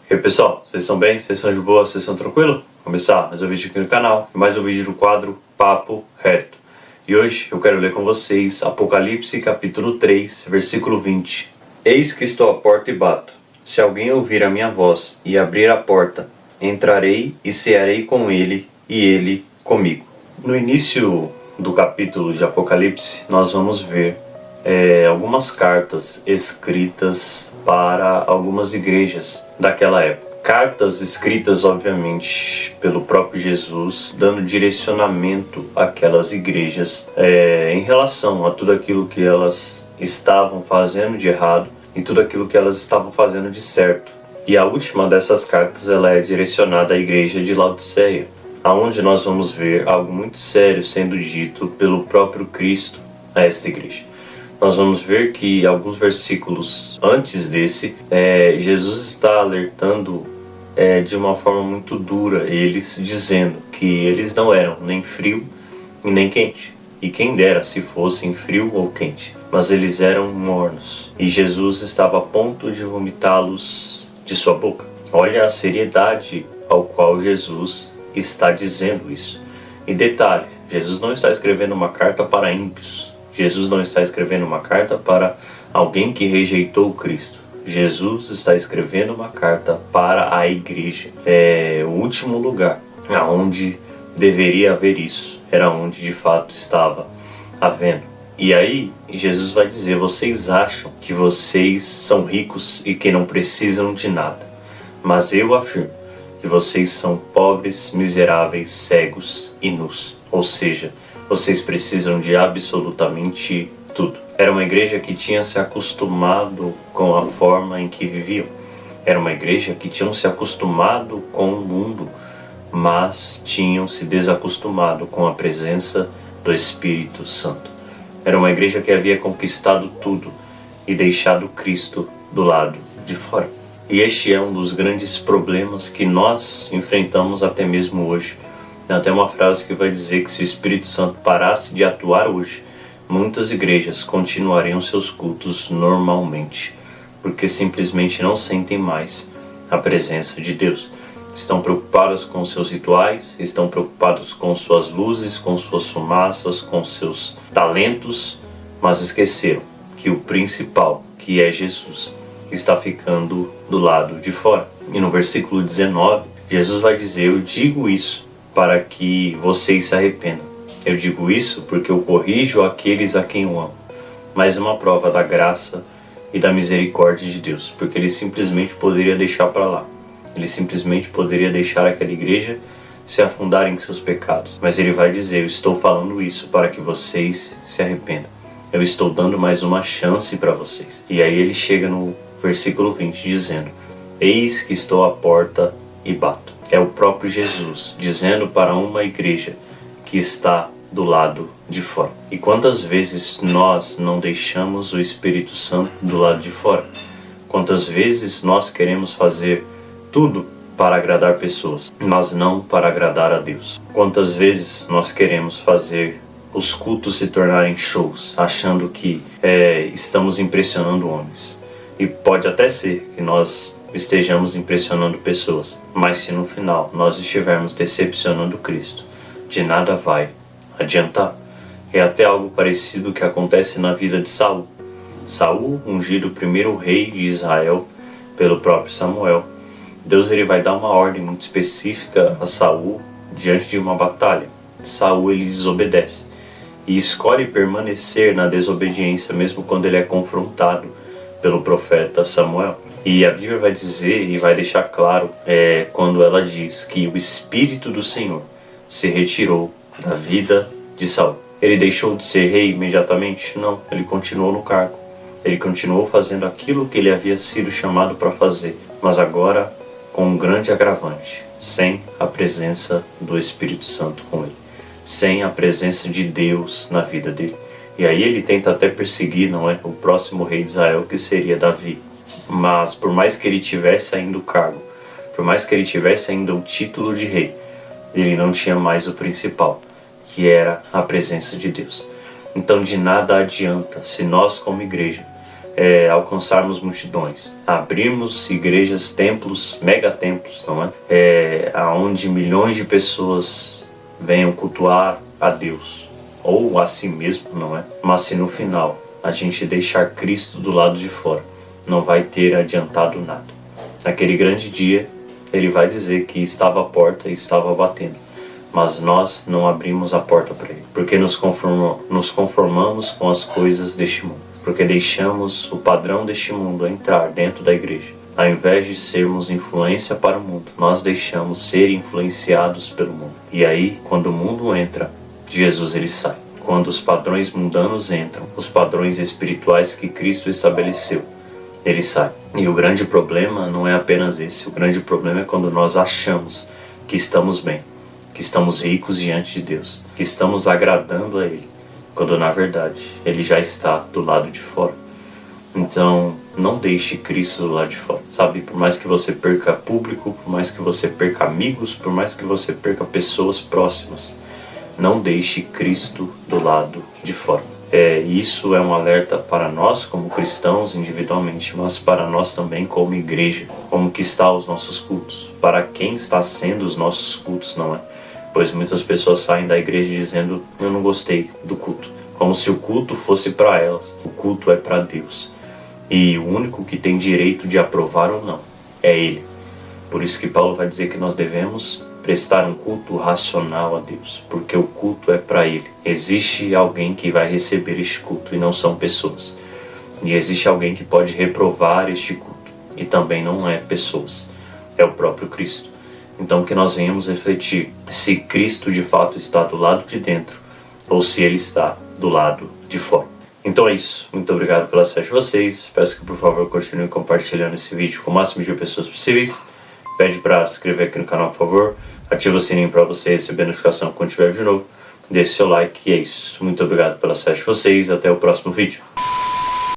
E aí pessoal, vocês estão bem? Vocês estão de boa? Vocês estão tranquilos? Começar mais um vídeo aqui no canal e mais um vídeo do quadro Papo Reto. E hoje eu quero ler com vocês Apocalipse capítulo 3, versículo 20. Eis que estou à porta e bato. Se alguém ouvir a minha voz e abrir a porta, entrarei e cearei com ele e ele comigo. No início do capítulo de Apocalipse, nós vamos ver algumas cartas escritas para algumas igrejas daquela época. Cartas escritas, obviamente, pelo próprio Jesus, dando direcionamento àquelas igrejas em relação a tudo aquilo que elas estavam fazendo de errado e tudo aquilo que elas estavam fazendo de certo. E a última dessas cartas ela é direcionada à igreja de Laodiceia, aonde nós vamos ver algo muito sério sendo dito pelo próprio Cristo a esta igreja. Nós vamos ver que alguns versículos antes desse, Jesus está alertando de uma forma muito dura eles, dizendo que eles não eram nem frio e nem quente. E quem dera se fossem frio ou quente, mas eles eram mornos. E Jesus estava a ponto de vomitá-los de sua boca. Olha a seriedade ao qual Jesus está dizendo isso. E detalhe, Jesus não está escrevendo uma carta para ímpios. Jesus não está escrevendo uma carta para alguém que rejeitou Cristo. Jesus está escrevendo uma carta para a igreja. É o último lugar aonde deveria haver isso. Era onde de fato estava havendo. E aí Jesus vai dizer: vocês acham que vocês são ricos e que não precisam de nada. Mas eu afirmo que vocês são pobres, miseráveis, cegos e nus. Ou seja, vocês precisam de absolutamente tudo. Era uma igreja que tinha se acostumado com a forma em que viviam. Era uma igreja que tinham se acostumado com o mundo, mas tinham se desacostumado com a presença do Espírito Santo. Era uma igreja que havia conquistado tudo e deixado Cristo do lado de fora. E este é um dos grandes problemas que nós enfrentamos até mesmo hoje. Tem até uma frase que vai dizer que se o Espírito Santo parasse de atuar hoje, muitas igrejas continuariam seus cultos normalmente, porque simplesmente não sentem mais a presença de Deus. Estão preocupadas com seus rituais, estão preocupados com suas luzes, com suas fumaças, com seus talentos, mas esqueceram que o principal, que é Jesus, está ficando do lado de fora. E no versículo 19, Jesus vai dizer: eu digo isso para que vocês se arrependam. Eu digo isso porque eu corrijo aqueles a quem eu amo. Mais uma prova da graça e da misericórdia de Deus, porque ele simplesmente poderia deixar para lá. Ele simplesmente poderia deixar aquela igreja se afundar em seus pecados. Mas ele vai dizer: eu estou falando isso para que vocês se arrependam. Eu estou dando mais uma chance para vocês. E aí ele chega no versículo 20 dizendo: eis que estou à porta e bato. É o próprio Jesus dizendo para uma igreja que está do lado de fora. E quantas vezes nós não deixamos o Espírito Santo do lado de fora? Quantas vezes nós queremos fazer tudo para agradar pessoas, mas não para agradar a Deus? Quantas vezes nós queremos fazer os cultos se tornarem shows, achando que estamos impressionando homens? E pode até ser que nós estejamos impressionando pessoas, mas se no final nós estivermos decepcionando Cristo, de nada vai adiantar. É até algo parecido que acontece na vida de Saul. Saul, ungido o primeiro rei de Israel pelo próprio Samuel. Deus ele vai dar uma ordem muito específica a Saul diante de uma batalha. Saul ele desobedece e escolhe permanecer na desobediência mesmo quando ele é confrontado pelo profeta Samuel. E a Bíblia vai dizer e vai deixar claro quando ela diz que o Espírito do Senhor se retirou da vida de Saul. Ele deixou de ser rei imediatamente? Não, ele continuou no cargo. Ele continuou fazendo aquilo que ele havia sido chamado para fazer, mas agora com um grande agravante: sem a presença do Espírito Santo com ele, sem a presença de Deus na vida dele. E aí ele tenta até perseguir, não é, o próximo rei de Israel, que seria Davi. Mas por mais que ele tivesse ainda o cargo, por mais que ele tivesse ainda o título de rei, ele não tinha mais o principal, que era a presença de Deus. Então de nada adianta se nós como igreja alcançarmos multidões, abrirmos igrejas, templos, megatemplos, não é? Aonde milhões de pessoas venham cultuar a Deus, ou a si mesmo, não é? Mas se no final a gente deixar Cristo do lado de fora, não vai ter adiantado nada. Naquele grande dia, ele vai dizer que estava à porta e estava batendo, mas nós não abrimos a porta para ele, porque nos conformamos com as coisas deste mundo, porque deixamos o padrão deste mundo entrar dentro da igreja. Ao invés de sermos influência para o mundo, nós deixamos ser influenciados pelo mundo. E aí, quando o mundo entra, Jesus ele sai. Quando os padrões mundanos entram, os padrões espirituais que Cristo estabeleceu, ele sai. E o grande problema não é apenas esse. O grande problema é quando nós achamos que estamos bem, que estamos ricos diante de Deus, que estamos agradando a Ele, quando na verdade Ele já está do lado de fora. Então, não deixe Cristo do lado de fora, sabe? Por mais que você perca público, por mais que você perca amigos, por mais que você perca pessoas próximas, não deixe Cristo do lado de fora. Isso é um alerta para nós como cristãos individualmente, mas para nós também como igreja. Como que está os nossos cultos? Para quem está sendo os nossos cultos, não é? Pois muitas pessoas saem da igreja dizendo: eu não gostei do culto. Como se o culto fosse para elas. O culto é para Deus. E o único que tem direito de aprovar ou não é Ele. Por isso que Paulo vai dizer que nós devemos prestar um culto racional a Deus, porque o culto é para Ele. Existe alguém que vai receber este culto e não são pessoas. E existe alguém que pode reprovar este culto e também não é pessoas, é o próprio Cristo. Então que nós venhamos refletir se Cristo de fato está do lado de dentro ou se Ele está do lado de fora. Então é isso, muito obrigado pela acesso de vocês. Peço que por favor continue compartilhando esse vídeo com o máximo de pessoas possíveis. Pede para se inscrever aqui no canal, por favor. Ativa o sininho para você receber a notificação quando tiver de novo. Deixe seu like e é isso. Muito obrigado pela acesso de vocês. Até o próximo vídeo.